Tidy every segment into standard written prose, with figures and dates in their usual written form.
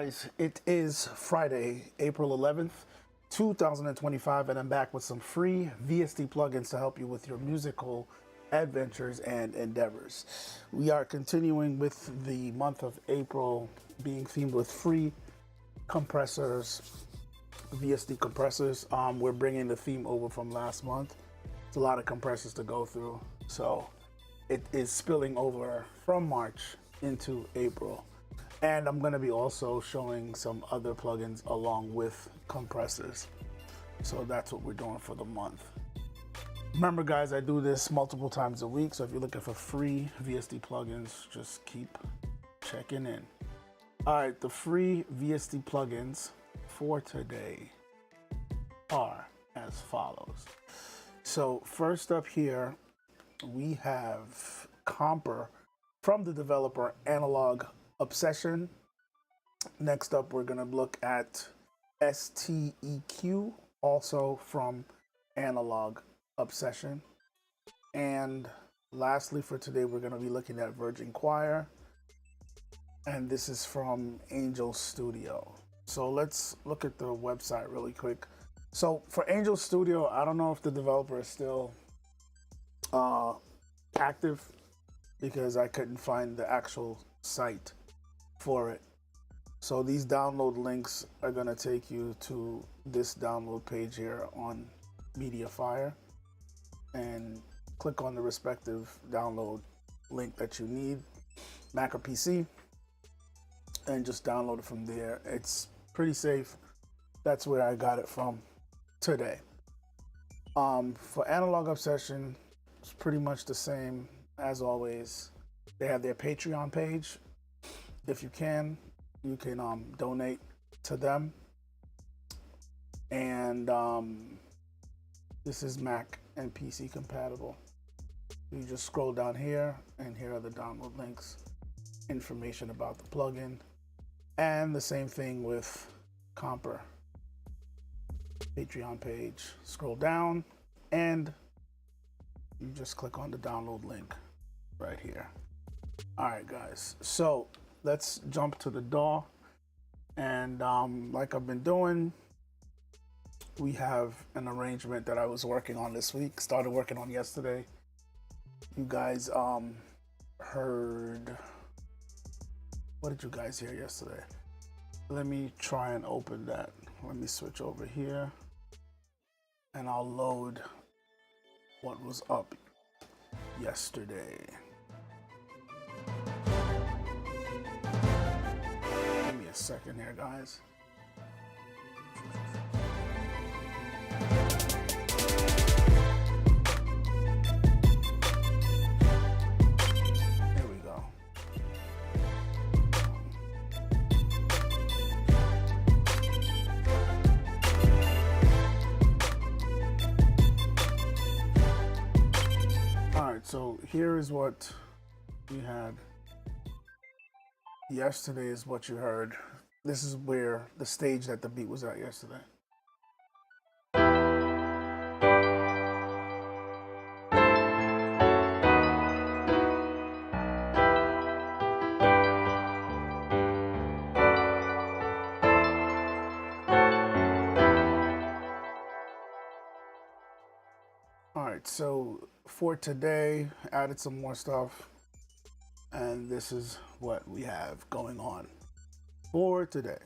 guys, it is Friday, April 11th, 2025, and I'm back with some free VST plugins to help you with your musical adventures and endeavors. We are continuing with the month of April being themed with free compressors, VST compressors. We're bringing the theme over from last month. It's a lot of compressors to go through, so it is spilling over from March into April. And I'm going to be also showing some other plugins along with compressors. So that's what we're doing for the month. Remember guys, I do this multiple times a week. So if you're looking for free VST plugins, just keep checking in. All right, the free VST plugins for today are as follows. So first up here, we have Comper from the developer Analog Obsession. Next up, we're going to look at STEQ, also from Analog Obsession. And lastly for today, we're going to be looking at Virgin Choir. And this is from Angel Studio. So let's look at the website really quick. So for Angel Studio, I don't know if the developer is still active because I couldn't find the actual site for it. So these download links are going to take you to this download page here on MediaFire, and click on the respective download link that you need, Mac or PC, and just download it from there. It's pretty safe. That's where I got it from today. For Analog Obsession, it's pretty much the same as always. They have their Patreon page. If you can donate to them. And this is Mac and PC compatible. You just scroll down here, and here are the download links, information about the plugin, and the same thing with Comper. Patreon page, scroll down, and you just click on the download link right here. All right, guys, so let's jump to the DAW. And like I've been doing, we have an arrangement that I was working on this week, started working on yesterday. You guys heard, what did you guys hear yesterday? Let me try and open that. Let me switch over here, and I'll load what was up yesterday. Give me a second here, guys. There we go. All right, so here is what we had. Yesterday is what you heard. This is where the stage that the beat was at yesterday. All right, so for today, added some more stuff. And this is what we have going on for today.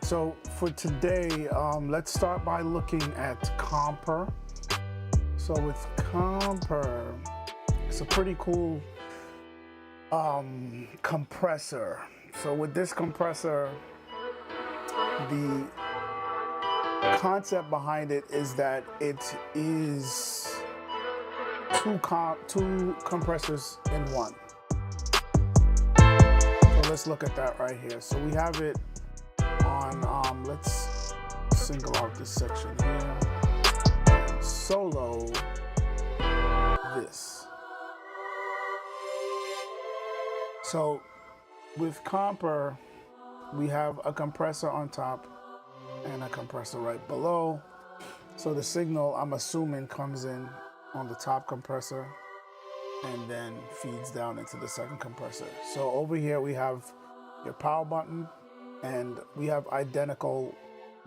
So for today, let's start by looking at Comper. So with Comper, it's a pretty cool compressor. So with this compressor, the concept behind it is that it is two compressors in one. So let's look at that right here. So we have it on, let's single out this section here and solo this. So with Comper, we have a compressor on top and a compressor right below. So the signal, I'm assuming, comes in on the top compressor and then feeds down into the second compressor. So over here we have your power button, and we have identical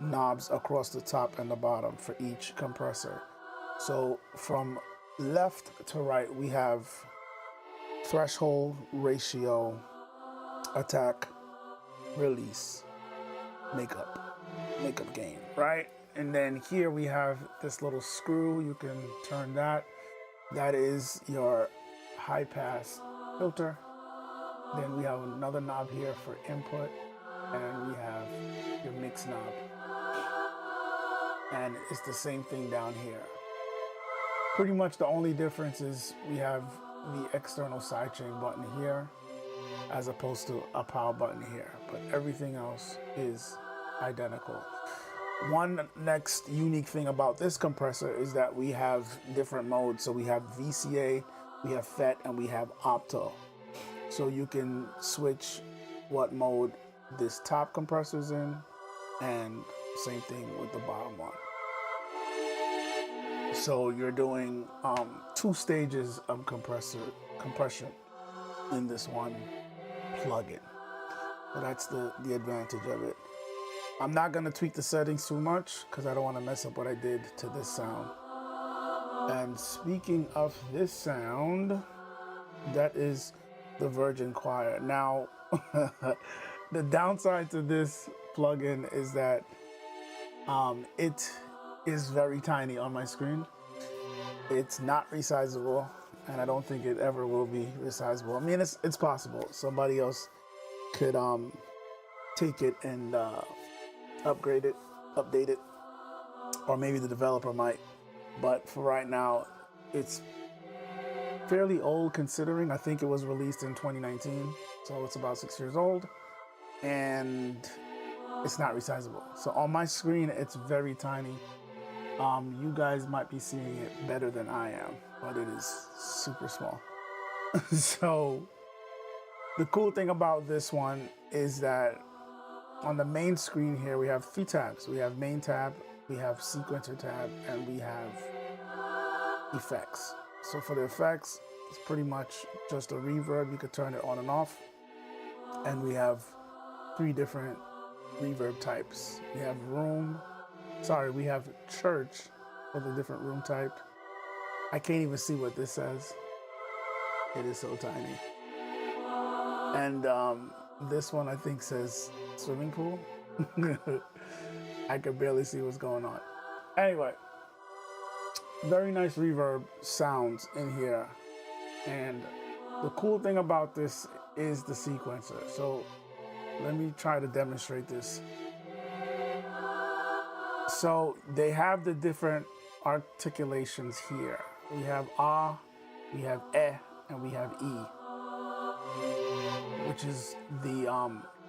knobs across the top and the bottom for each compressor. So from left to right, we have threshold, ratio, attack, release, makeup gain, right? And then here we have this little screw. You can turn that. That is your high pass filter. Then we have another knob here for input, and we have your mix knob. And it's the same thing down here. Pretty much the only difference is we have the external sidechain button here as opposed to a power button here, but everything else is identical. One next unique thing about this compressor is that we have different modes. So we have VCA, we have FET, and we have Opto. So you can switch what mode this top compressor's in, and same thing with the bottom one. So you're doing 2 stages of compression in this one plugin. So that's the advantage of it. I'm not going to tweak the settings too much because I don't want to mess up what I did to this sound. And speaking of this sound, that is the Virgin Choir. Now, the downside to this plugin is that it is very tiny on my screen. It's not resizable, and I don't think it ever will be resizable. I mean, it's possible. Somebody else could take it and upgrade it, update it, or maybe the developer might. But for right now, it's fairly old considering. I think it was released in 2019, so it's about 6 years old, and it's not resizable. So on my screen, it's very tiny. You guys might be seeing it better than I am, but it is super small. So the cool thing about this one is that on the main screen here, we have 3 tabs. We have main tab, we have sequencer tab, and we have effects. So for the effects, it's pretty much just a reverb. You could turn it on and off. And we have 3 different reverb types. We have we have church for the different room type. I can't even see what this says. It is so tiny. And this one I think says swimming pool. I could barely see what's going on. Anyway, very nice reverb sounds in here. And the cool thing about this is the sequencer. So let me try to demonstrate this. So they have the different articulations here. We have ah, we have eh, and we have e, which is the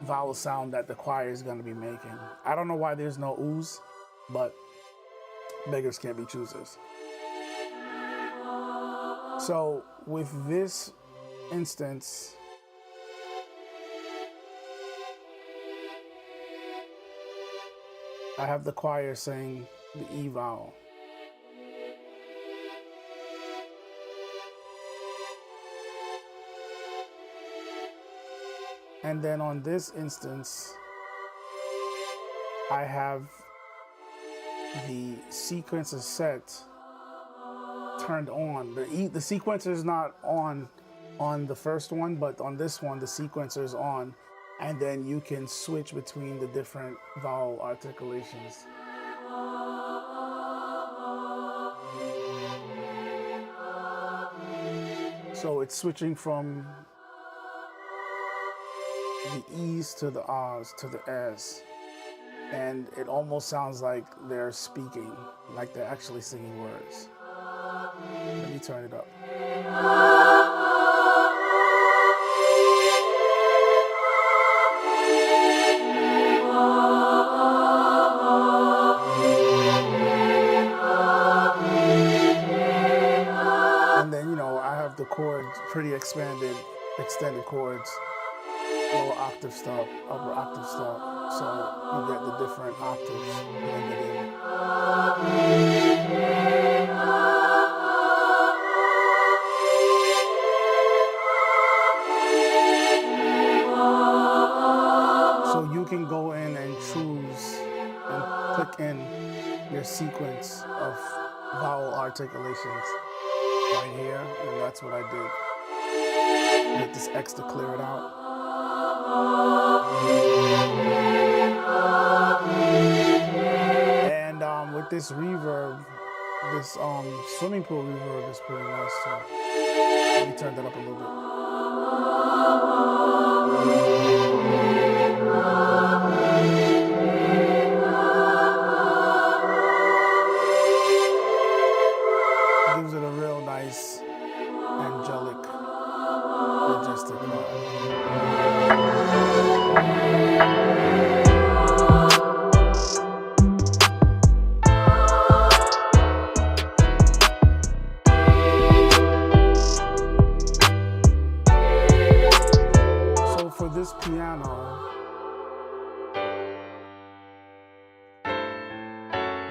vowel sound that the choir is going to be making. I don't know why there's no oohs, but beggars can't be choosers. So with this instance, I have the choir saying the E vowel. And then on this instance, I have the sequencer set turned on. The sequencer is not on the first one, but on this one, the sequencer is on. And then you can switch between the different vowel articulations. So it's switching from the E's to the R's to the S. And it almost sounds like they're speaking, like they're actually singing words. Let me turn it up. And then, you know, I have the chords, pretty extended chords, lower octave stuff, upper octave stuff. So you get the different octaves blended in. So you can go in and choose and click in your sequence of vowel articulations right here, and that's what I did. Hit this X to clear it out. And with this reverb, this swimming pool reverb is pretty nice too. Let me turn that up a little bit. It gives it a real nice, angelic, majestic vibe. For this piano,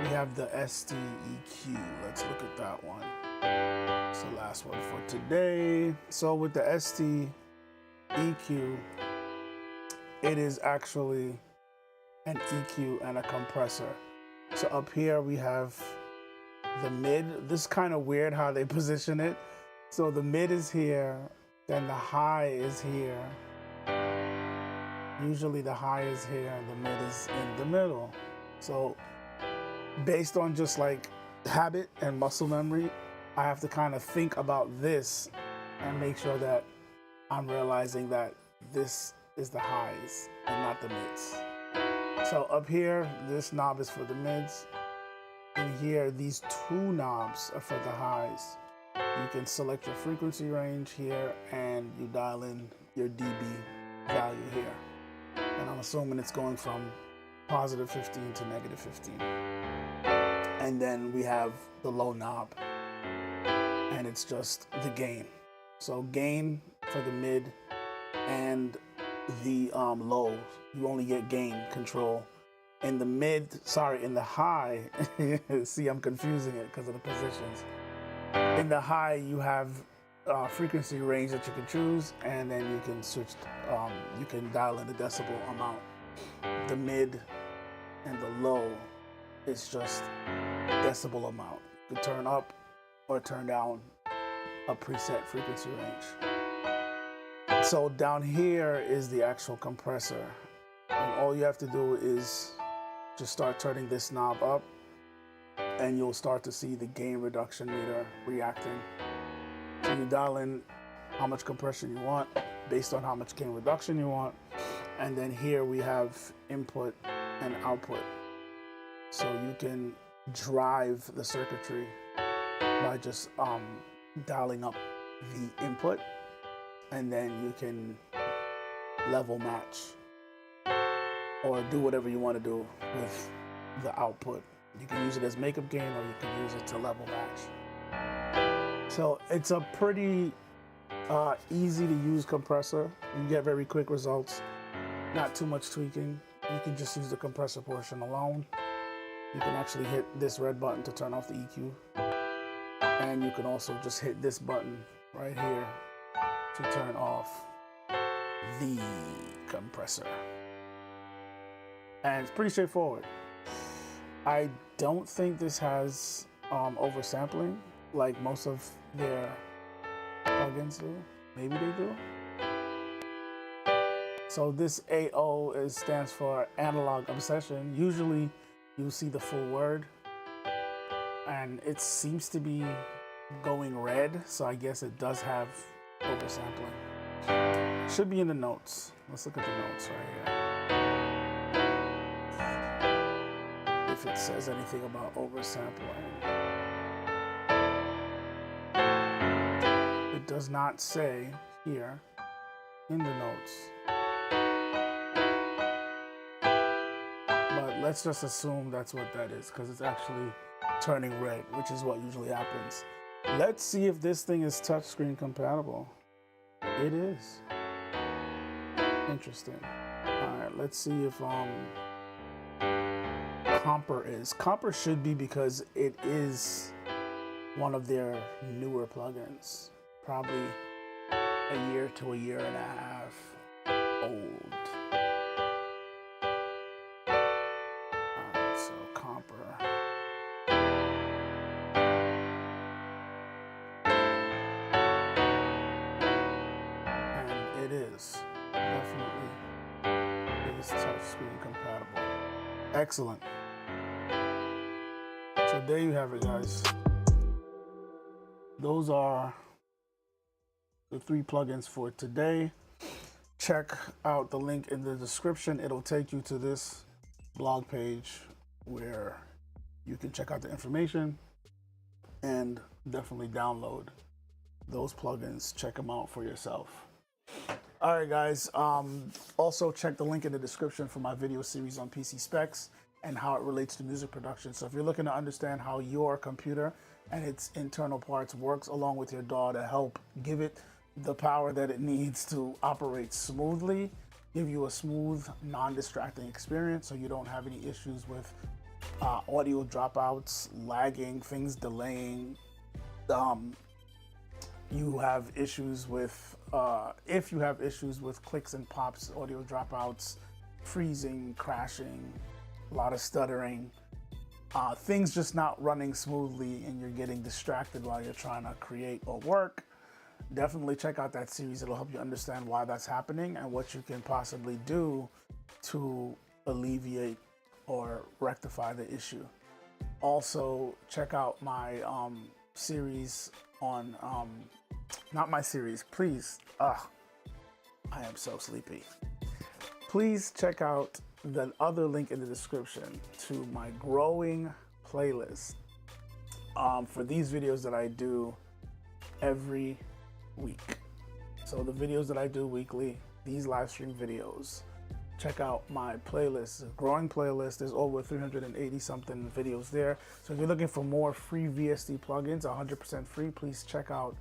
we have the ST EQ. Let's look at that one. It's the last one for today. So with the ST EQ, it is actually an EQ and a compressor. So up here we have the mid. This is kind of weird how they position it. So the mid is here, then the high is here. Usually the high is here and the mid is in the middle. So based on just like habit and muscle memory, I have to kind of think about this and make sure that I'm realizing that this is the highs and not the mids. So up here, this knob is for the mids. And here, these two knobs are for the highs. You can select your frequency range here and you dial in your dB value here. And I'm assuming it's going from positive 15 to negative 15. And then we have the low knob, and it's just the gain. So gain for the mid and the low, you only get gain control. In the in the high, see, I'm confusing it because of the positions. In the high, you have frequency range that you can choose, and then you can switch, you can dial in the decibel amount. The mid and the low is just decibel amount. You can turn up or turn down a preset frequency range. So down here is the actual compressor, and all you have to do is just start turning this knob up, and you'll start to see the gain reduction meter reacting. So you dial in how much compression you want based on how much gain reduction you want. And then here we have input and output. So you can drive the circuitry by just dialing up the input, and then you can level match or do whatever you want to do with the output. You can use it as makeup gain, or you can use it to level match. So it's a pretty easy to use compressor. You get very quick results, not too much tweaking. You can just use the compressor portion alone. You can actually hit this red button to turn off the EQ. And you can also just hit this button right here to turn off the compressor. And it's pretty straightforward. I don't think this has oversampling like most of their plugins do. Maybe they do. So this AO stands for analog obsession. Usually you'll see the full word, and it seems to be going red, so I guess it does have oversampling. Should be in the notes. Let's look at the notes right here. If it says anything about oversampling. It does not say here in the notes. But let's just assume that's what that is, because it's actually turning red, which is what usually happens. Let's see if this thing is touchscreen compatible. It is. Interesting. All right, let's see if Comper is. Comper should be, because it is one of their newer plugins. Probably a year to a year and a half old. Alright, so Comper. And it is. Definitely is touchscreen compatible. Excellent. So there you have it, guys. Those are the 3 plugins for today. Check out the link in the description. It'll take you to this blog page where you can check out the information and definitely download those plugins. Check them out for yourself. All right, guys. Also check the link in the description for my video series on PC specs and how it relates to music production. So if you're looking to understand how your computer and its internal parts works along with your DAW to help give it the power that it needs to operate smoothly, give you a smooth, non-distracting experience so you don't have any issues with audio dropouts, lagging, things delaying. You have issues with, if you have issues with clicks and pops, audio dropouts, freezing, crashing, a lot of stuttering, things just not running smoothly and you're getting distracted while you're trying to create or work, definitely check out that series. It'll help you understand why that's happening and what you can possibly do to alleviate or rectify the issue. Also, check out my series on, not my series, please. I am so sleepy. Please check out the other link in the description to my growing playlist for these videos that I do every week. So the videos that I do weekly, these live stream videos, check out my playlist, growing playlist. There's over 380 something videos there. So if you're looking for more free VST plugins, 100% free, please check out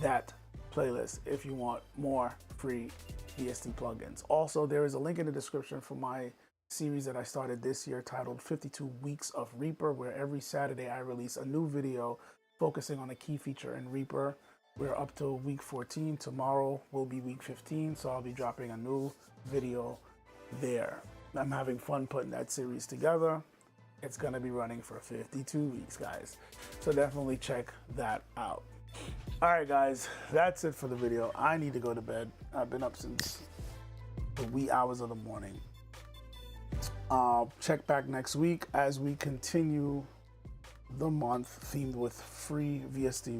that playlist if you want more free VST plugins. Also, there is a link in the description for my series that I started this year titled 52 Weeks of Reaper, where every Saturday I release a new video focusing on a key feature in Reaper. We're up to week 14. Tomorrow will be week 15, so I'll be dropping a new video there. I'm having fun putting that series together. It's gonna be running for 52 weeks, guys. So definitely check that out. All right, guys, that's it for the video. I need to go to bed. I've been up since the wee hours of the morning. Check back next week as we continue the month themed with free VST